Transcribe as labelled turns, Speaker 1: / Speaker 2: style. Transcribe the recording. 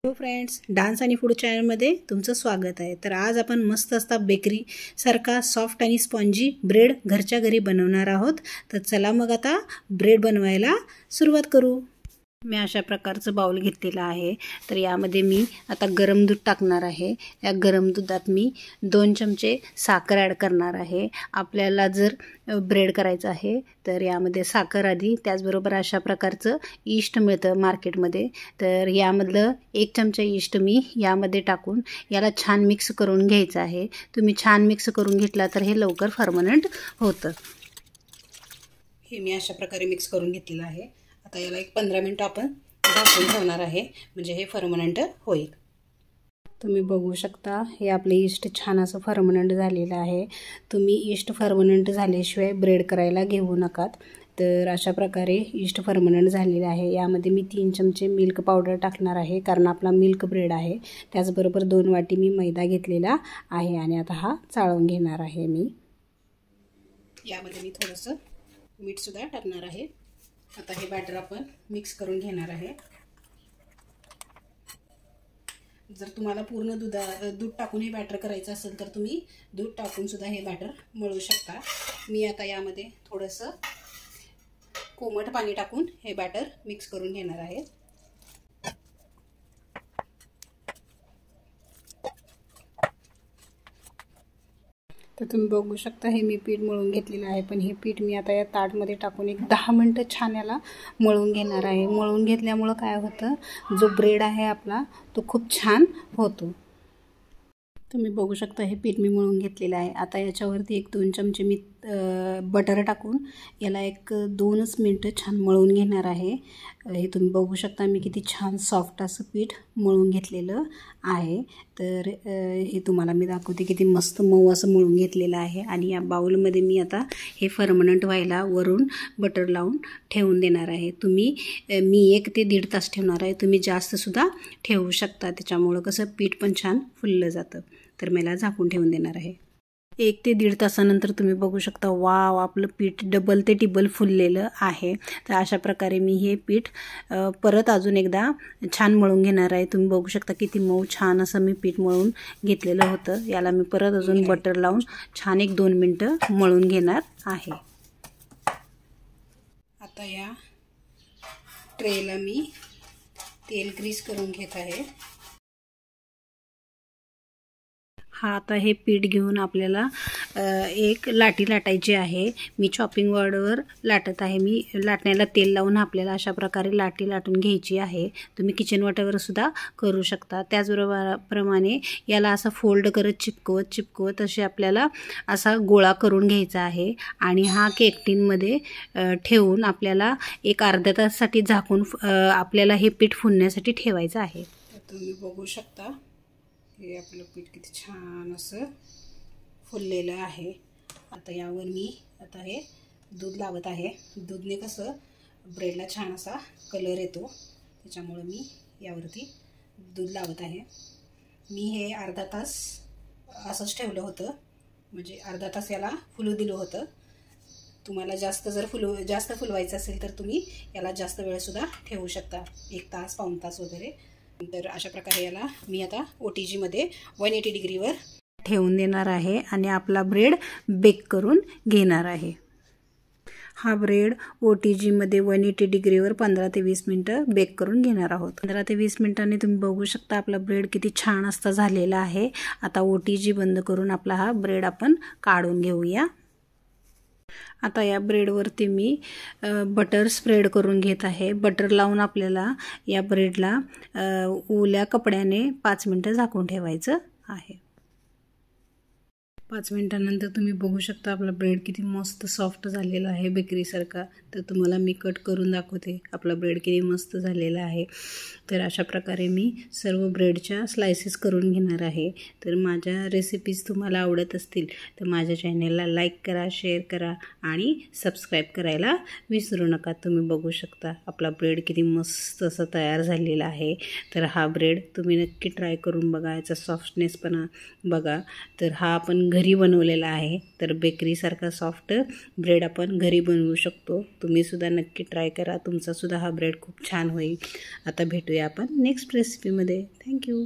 Speaker 1: Hello friends, dance आणि food चॅनलमध्ये तुमचं स्वागत आहे. तर आज आपण मस्त असा बेकरी सारखा सॉफ्ट आणि स्पॉन्जी ब्रेड घरच्या घरी बनवणार आहोत. तर चला मग आता ब्रेड बनवायला सुरुवात करू. मी अशा प्रकारचं बाउल घेतलेलं आहे. तर यामध्ये मी आता गरम दूध टाकणार आहे. या गरम दुधात मी 2 चमचे साखर ॲड करणार आहे. आपल्याला जर ब्रेड करायचं आहे तर यामध्ये साखर आधी, त्याचबरोबर अशा प्रकारचं ईस्ट मिळतं मार्केटमध्ये. तर यामधलं 1 चमचा ईस्ट मी यामध्ये टाकून याला छान मिक्स करून घ्यायचं आहे. तुम्ही छान मिक्स करून घेतला तर हे लवकर फर्मनंट होतं. हे मी अशा प्रकारे मिक्स करून घेतलेलं आहे. आता याला एक 15 मिनिटं आपण झाकून ठेवणार आहे, म्हणजे हे फर्मनंट होईल. तुम्ही बघू शकता हे आपले ईस्ट छान असं फर्मनंट झालेलं आहे. तुम्ही ईस्ट फर्मनंट झाल्याशिवाय ब्रेड करायला घेऊ नकात. तर अशा प्रकारे ईस्ट फर्मनंट झालेलं आहे. यामध्ये मी 3 चमचे मिल्क पावडर टाकणार आहे, कारण आपला मिल्क ब्रेड आहे. त्याचबरोबर 2 वाटी मी मैदा घेतलेला आहे आणि आता हा चाळून घेणार आहे मी. यामध्ये मी थोडंसं मीठसुद्धा टाकणार आहे. आता हे बॅटर आपण मिक्स करून घेणार आहे. जर तुम्हाला पूर्ण दूध टाकून हे बॅटर करायचं असेल तर तुम्ही दूध टाकून सुद्धा हे बॅटर मळू शकता. मी आता यामध्ये थोडंसं कोमट पाणी टाकून हे बॅटर मिक्स करून घेणार आहे. तर तुम्ही बघू शकता हे मी पीठ मळून घेतलेलं आहे. पण हे पीठ मी आता या ताटमध्ये टाकून एक 10 मिनटं छान याला मळून घेणार आहे. मळून घेतल्यामुळं काय होतं, जो ब्रेड आहे आपला तो खूप छान होतो. तुम्ही बघू शकता हे पीठ मी मळून घेतलेलं आहे. आता याच्यावरती 1-2 चमचे मी बटर टाकून याला एक 2च मिनटं छान मळून घेणार आहे. हे तुम्ही बघू शकता मी किती छान सॉफ्ट असं पीठ मळून घेतलेलं आहे. तर हे तुम्हाला मी दाखवते किती मस्त मऊ असं मळून घेतलेलं आहे. आणि या बाउलमध्ये मी आता हे फर्मनंट व्हायला वरून बटर लावून ठेवून देणार आहे. मी 1 ते 1.5 तास ठेवणार आहे. तुम्ही जास्तसुद्धा ठेवू शकता, त्याच्यामुळं कसं पीठ पण छान फुललं जातं. तर मला झाकून ठेवून देणार आहे. 1 ते 1.5 तासानंतर तुम्ही बघू शकता वाव, आपलं पीठ डबल ते टिबल फुललेलं आहे. तर अशा प्रकारे मी हे पीठ परत अजून एकदा छान मळून घेणार आहे. तुम्ही बघू शकता किती मऊ छान असं मी पीठ मळून घेतलेलं होतं. याला मी परत अजून बटर लावून छान 1-2 मिनटं मळून घेणार आहे. आता या ट्रेला मी तेल ग्रीस करून घेत आहे. हा आता हे पीठ घेऊन आपल्याला एक लाटी लाटायची आहे. मी चॉपिंग बोर्डवर लाटत आहे. मी लाटण्याला तेल लावून आपल्याला अशा प्रकारे लाटी लाटून घ्यायची आहे. तुम्ही किचन वाट्यावर सुद्धा करू शकता. त्याचबरोबर याला असं फोल्ड करत चिपकवत असे आपल्याला असा गोळा करून घ्यायचा आहे. आणि हा केक टिनमध्ये ठेवून आपल्याला एक अर्ध्या तासासाठी झाकून आपल्याला हे पीठ फुलण्यासाठी ठेवायचं आहे. तुम्ही बघू शकता हे आपलं पीठ किती छान असं फुललेलं आहे. आता यावर मी आता हे दूध लावत आहे. दूधने कसं ब्रेडला छान असा कलर येतो, त्याच्यामुळं मी यावरती दूध लावत आहे. मी हे अर्धा तास असंच ठेवलं होतं, म्हणजे अर्धा तास याला फुलू दिलं होतं. तुम्हाला जास्त फुलवायचं असेल तर तुम्ही याला जास्त वेळसुद्धा ठेवू शकता, 1 तास, पाऊण तास वगैरे. तर अशा प्रकारे याला मी आता OTGमध्ये 180 डिग्रीवर ठेवून देणार आहे आणि आपला ब्रेड बेक करून घेणार आहे. हा ब्रेड OTGमध्ये 180 डिग्रीवर 15 ते 20 मिनटं बेक करून घेणार आहोत. 15 ते 20 मिनटांनी तुम्ही बघू शकता आपला ब्रेड किती छान असता झालेला आहे. आता OTG बंद करून आपला हा ब्रेड आपण काढून घेऊया. आता या ब्रेडवरती मी बटर स्प्रेड करून घेत आहे. बटर लावून आपल्याला या ब्रेडला ओल्या कपड्याने 5 मिनटं झाकून ठेवायचं आहे. 5 मिनटानंतर तुम्ही बघू शकता आपला ब्रेड किती मस्त सॉफ्ट झालेला आहे, बेकरीसारखा. तर तुम्हाला मी कट करून दाखवते आपला ब्रेड किती मस्त झालेला आहे. तर अशा प्रकारे मी सर्व ब्रेडच्या स्लायसेस करून घेणार आहे. तर माझ्या रेसिपीज तुम्हाला आवडत असतील तर माझ्या चॅनेलला लाईक करा, शेअर करा आणि सबस्क्राईब करायला विसरू नका. तुम्ही बघू शकता आपला ब्रेड किती मस्त असं तयार झालेला आहे. तर हा ब्रेड तुम्ही नक्की ट्राय करून बघा, याचा सॉफ्टनेसपणा बघा. तर हा आपण घरी बनवलेला आहे. तर बेकरीसारखा सॉफ्ट ब्रेड आपण घरी बनवू शकतो. तुम्हीसुद्धा नक्की ट्राय करा. तुमचासुद्धा हा ब्रेड खूप छान होईल. आता भेटूया आपण नेक्स्ट रेसिपीमध्ये. थँक्यू.